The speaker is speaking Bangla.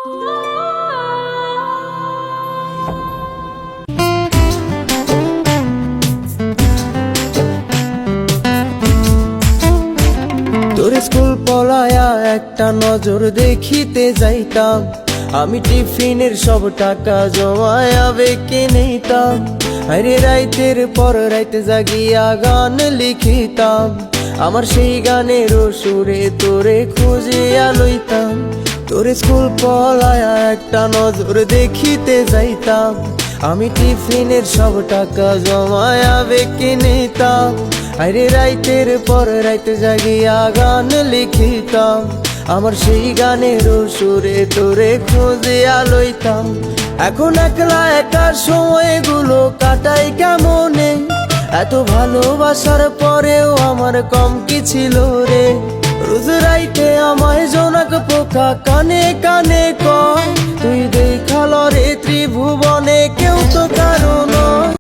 তোর স্কুল পলায়া একটা নজর দেখিতে যাইতাম, আমি টিফিনের সব টাকা জমায়া বেঁকে নিতাম। আরে রাইতের পর রাইতে জাগিয়া গান লিখিতাম, আমার সেই গানের সুরে তোরে খুঁজিয়া লইতাম। তোর স্কুল পলায়া একটা নজর দেখিতে যাইতাম, আমি টিফিনের সব টাকা জমায়া বেঁকে নিতাম। আরে রাইতের পর রাইতে জাগিয়া গান লিখিতাম, আমার সেই গানের সুরে তোরে খুঁজিয়া লইতাম। এখন একলা একা সময়গুলো কাটাই কেমনে, এত ভালোবাসার পরেও আমার কম কি ছিল রে। রোজ রাইতে আমায় জোনাক পোকা কানে কানে কয়, তুই দেখাল রে ত্রিভুবনে কেউ তো কারণ